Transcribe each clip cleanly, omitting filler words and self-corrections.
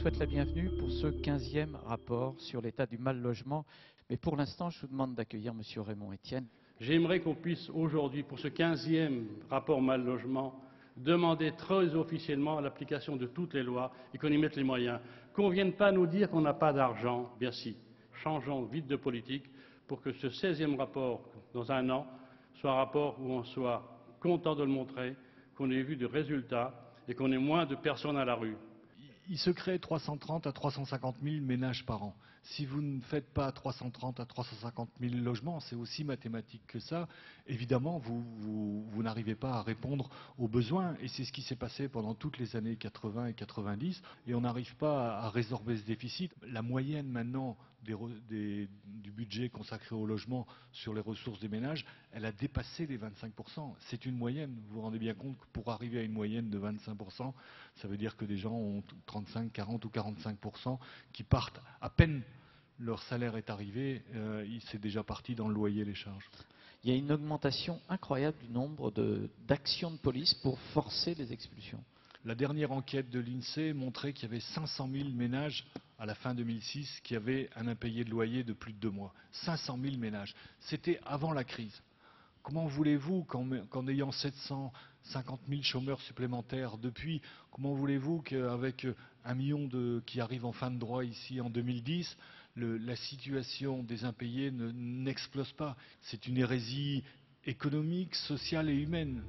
souhaite la bienvenue pour ce 15e rapport sur l'état du mal-logement. Mais pour l'instant, je vous demande d'accueillir M. Raymond Etienne. J'aimerais qu'on puisse aujourd'hui, pour ce 15e rapport mal-logement, demander très officiellement l'application de toutes les lois et qu'on y mette les moyens. Qu'on ne vienne pas nous dire qu'on n'a pas d'argent. Bien si. Changeons vite de politique pour que ce 16e rapport, dans un an, soit un rapport où on soit content de le montrer, qu'on ait vu des résultats et qu'on ait moins de personnes à la rue. Il se crée 330 à 350 000 ménages par an. Si vous ne faites pas 330 à 350 000 logements, c'est aussi mathématique que ça. Évidemment, vous n'arrivez pas à répondre aux besoins. Et c'est ce qui s'est passé pendant toutes les années 80 et 90. Et on n'arrive pas à résorber ce déficit. La moyenne maintenant du budget consacré au logement sur les ressources des ménages, elle a dépassé les 25%. C'est une moyenne. Vous vous rendez bien compte que pour arriver à une moyenne de 25%, ça veut dire que des gens ont 35, 40 ou 45% qui partent à peine leur salaire est arrivé, c'est déjà parti dans le loyer, les charges. Il y a une augmentation incroyable du nombre d'actions de police pour forcer les expulsions. La dernière enquête de l'INSEE montrait qu'il y avait 500 000 ménages à la fin 2006 qui avaient un impayé de loyer de plus de 2 mois. 500 000 ménages. C'était avant la crise. Comment voulez-vous qu'en ayant 750 000 chômeurs supplémentaires depuis, comment voulez-vous qu'avec 1 million qui arrivent en fin de droit ici en 2010, la situation des impayés n'explose pas? C'est une hérésie économique, sociale et humaine.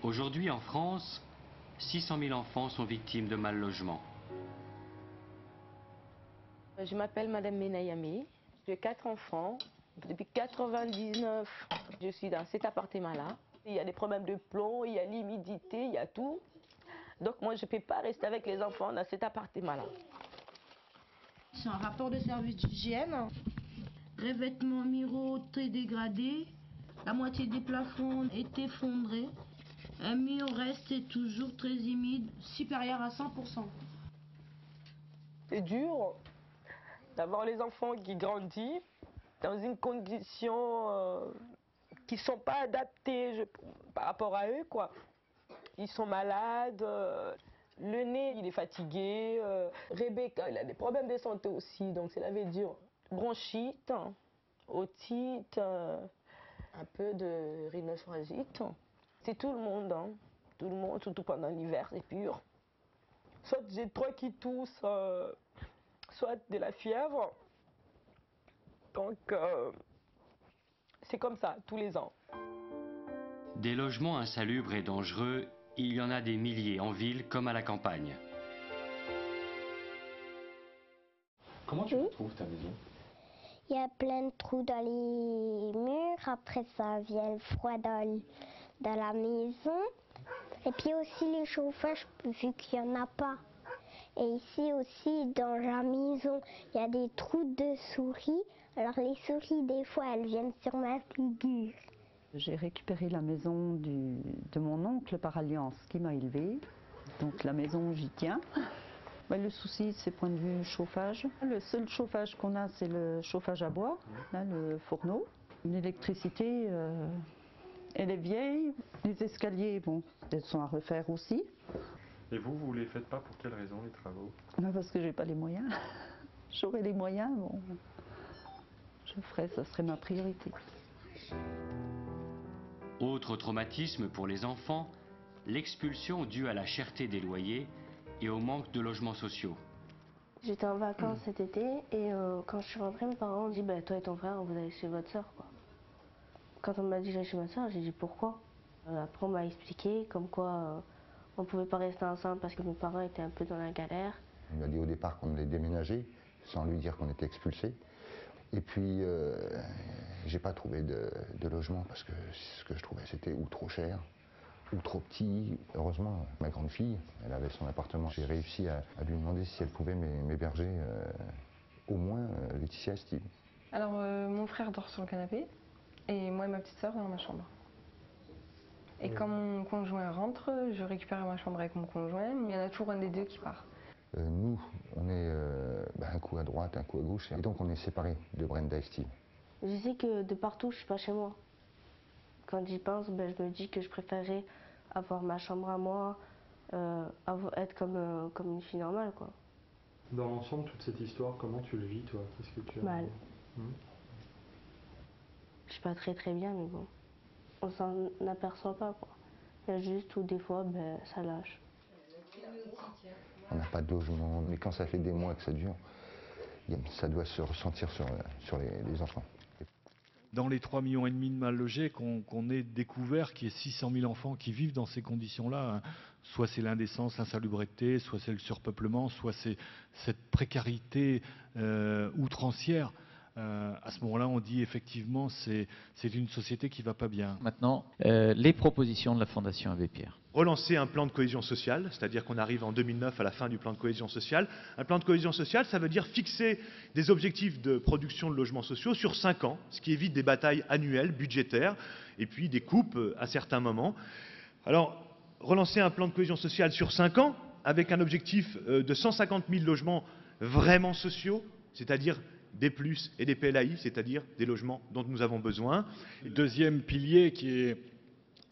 Aujourd'hui en France, 600 000 enfants sont victimes de mal-logement. Je m'appelle Madame Menayami, j'ai 4 enfants. Depuis 1999, je suis dans cet appartement-là. Il y a des problèmes de plomb, il y a l'humidité, il y a tout. Donc moi, je ne peux pas rester avec les enfants dans cet appartement-là. C'est un rapport de service d'hygiène. Revêtement muraux très dégradé. La moitié des plafonds est effondrée. Un mur reste toujours très humide, supérieur à 100%. C'est dur d'avoir les enfants qui grandissent dans une condition qui ne sont pas adaptées par rapport à eux, quoi. Ils sont malades, le nez il est fatigué, Rebecca elle a des problèmes de santé aussi, donc c'est la vie dure. Bronchite, otite, un peu de rhinopharyngite. C'est tout le monde, hein. Tout le monde, surtout pendant l'hiver, c'est pur. Soit j'ai 3 qui toussent, soit de la fièvre. Donc, c'est comme ça, tous les ans. Des logements insalubres et dangereux, il y en a des milliers en ville comme à la campagne. Comment tu trouves ta maison? Il y a plein de trous dans les murs, après ça vient le froid dans la maison. Et puis aussi les chauffages, vu qu'il n'y en a pas. Et ici aussi, dans la maison, il y a des trous de souris. Alors les souris, des fois, elles viennent sur ma figure. J'ai récupéré la maison de mon oncle par alliance qui m'a élevée. Donc la maison, j'y tiens. Le souci, c'est point de vue chauffage. Le seul chauffage qu'on a, c'est le chauffage à bois, là, le fourneau. L'électricité, elle est vieille. Les escaliers, bon, elles sont à refaire aussi. Et vous les faites pas pour quelle raison, les travaux? Parce que j'ai pas les moyens. J'aurais les moyens, bon, je ferais, ça serait ma priorité. Autre traumatisme pour les enfants, l'expulsion due à la cherté des loyers et au manque de logements sociaux. J'étais en vacances cet été et quand je suis rentrée, mes parents ont dit toi et ton frère, vous allez chez votre soeur, quoi. Quand on m'a dit j'allais chez ma soeur, j'ai dit pourquoi. Après on m'a expliqué comme quoi on ne pouvait pas rester ensemble parce que mes parents étaient un peu dans la galère. On lui a dit au départ qu'on allait déménager sans lui dire qu'on était expulsés. Et puis j'ai pas trouvé de logement parce que ce que je trouvais c'était ou trop cher ou trop petit. Heureusement, ma grande fille, elle avait son appartement. J'ai réussi à lui demander si elle pouvait m'héberger au moins Laetitia et Steve. Alors mon frère dort sur le canapé et moi et ma petite sœur dans ma chambre. Et quand mon conjoint rentre, je récupère ma chambre avec mon conjoint, mais il y en a toujours un des deux qui part. Nous, on est un coup à droite, un coup à gauche, et donc on est séparés de Brenda et Steve. Je sais que de partout, je suis pas chez moi. Quand j'y pense, je me dis que je préférerais avoir ma chambre à moi, être comme une fille normale, quoi. Dans l'ensemble, toute cette histoire, comment tu le vis, toi? Qu'est-ce que tu as... Mal. Je suis pas très bien, mais bon, on s'en aperçoit pas, quoi. Il y a juste où des fois, ben, ça lâche. On n'a pas de logement, mais quand ça fait des mois que ça dure, ça doit se ressentir sur les enfants. Dans les 3,5 millions de mal logés, qu'on ait découvert qu'il y ait 600 000 enfants qui vivent dans ces conditions-là, hein. Soit c'est l'indécence, l'insalubrité, soit c'est le surpeuplement, soit c'est cette précarité outrancière. À ce moment-là, on dit effectivement c'est une société qui ne va pas bien. Maintenant, les propositions de la Fondation Abbé Pierre. Relancer un plan de cohésion sociale, c'est-à-dire qu'on arrive en 2009 à la fin du plan de cohésion sociale. Un plan de cohésion sociale, ça veut dire fixer des objectifs de production de logements sociaux sur 5 ans, ce qui évite des batailles annuelles, budgétaires, et puis des coupes à certains moments. Alors, relancer un plan de cohésion sociale sur 5 ans, avec un objectif de 150 000 logements vraiment sociaux, c'est-à-dire des plus et des PLAI, c'est-à-dire des logements dont nous avons besoin. Le deuxième pilier qui est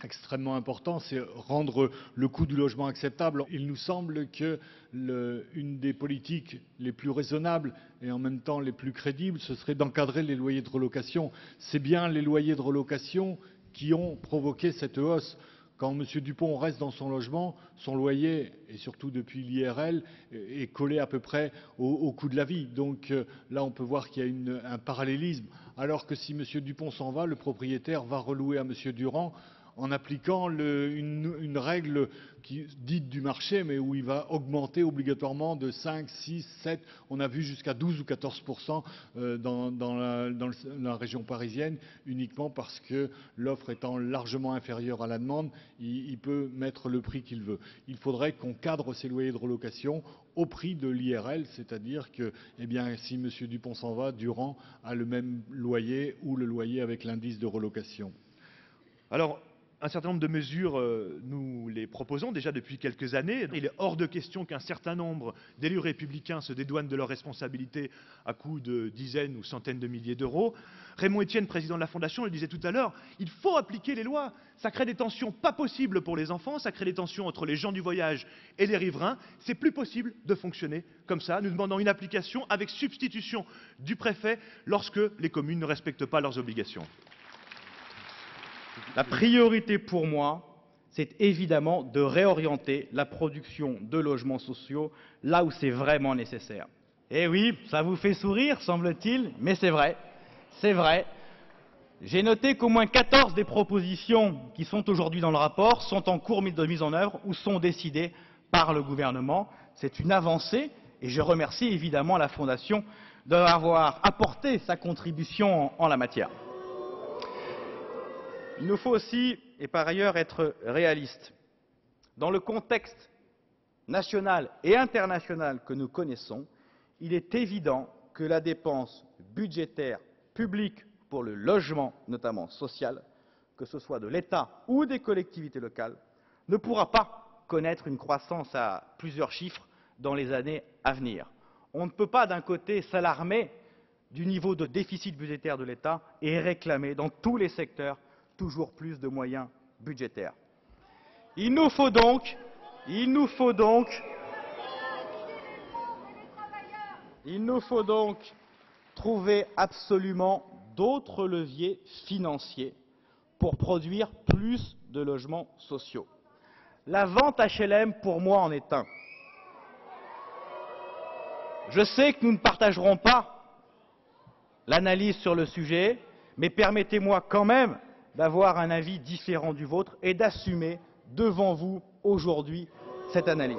extrêmement important, c'est rendre le coût du logement acceptable. Il nous semble que une des politiques les plus raisonnables et en même temps les plus crédibles, ce serait d'encadrer les loyers de relocation. C'est bien les loyers de relocation qui ont provoqué cette hausse. Quand M. Dupont reste dans son logement, son loyer, et surtout depuis l'IRL, est collé à peu près au coût de la vie. Donc là, on peut voir qu'il y a un parallélisme. Alors que si M. Dupont s'en va, le propriétaire va relouer à M. Durand en appliquant une règle dite du marché, mais où il va augmenter obligatoirement de 5, 6, 7, on a vu jusqu'à 12 ou 14% dans la région parisienne, uniquement parce que l'offre étant largement inférieure à la demande, il peut mettre le prix qu'il veut. Il faudrait qu'on cadre ces loyers de relocation au prix de l'IRL, c'est-à-dire que si M. Dupont s'en va, Durand a le même loyer ou le loyer avec l'indice de relocation. Alors, un certain nombre de mesures, nous les proposons déjà depuis quelques années. Il est hors de question qu'un certain nombre d'élus républicains se dédouanent de leurs responsabilités à coût de dizaines ou centaines de milliers d'euros. Raymond Etienne, président de la Fondation, le disait tout à l'heure, il faut appliquer les lois. Ça crée des tensions pas possibles pour les enfants, ça crée des tensions entre les gens du voyage et les riverains. C'est plus possible de fonctionner comme ça. Nous demandons une application avec substitution du préfet lorsque les communes ne respectent pas leurs obligations. La priorité pour moi, c'est évidemment de réorienter la production de logements sociaux là où c'est vraiment nécessaire. Eh oui, ça vous fait sourire, semble-t-il, mais c'est vrai, c'est vrai. J'ai noté qu'au moins 14 des propositions qui sont aujourd'hui dans le rapport sont en cours de mise en œuvre ou sont décidées par le gouvernement. C'est une avancée et je remercie évidemment la Fondation d'avoir apporté sa contribution en la matière. Il nous faut aussi, et par ailleurs, être réalistes. Dans le contexte national et international que nous connaissons, il est évident que la dépense budgétaire publique pour le logement, notamment social, que ce soit de l'État ou des collectivités locales, ne pourra pas connaître une croissance à plusieurs chiffres dans les années à venir. On ne peut pas, d'un côté, s'alarmer du niveau de déficit budgétaire de l'État et réclamer dans tous les secteurs toujours plus de moyens budgétaires. Il nous faut donc trouver absolument d'autres leviers financiers pour produire plus de logements sociaux. La vente HLM, pour moi, en est un. Je sais que nous ne partagerons pas l'analyse sur le sujet, mais permettez-moi quand même d'avoir un avis différent du vôtre et d'assumer devant vous aujourd'hui cette analyse.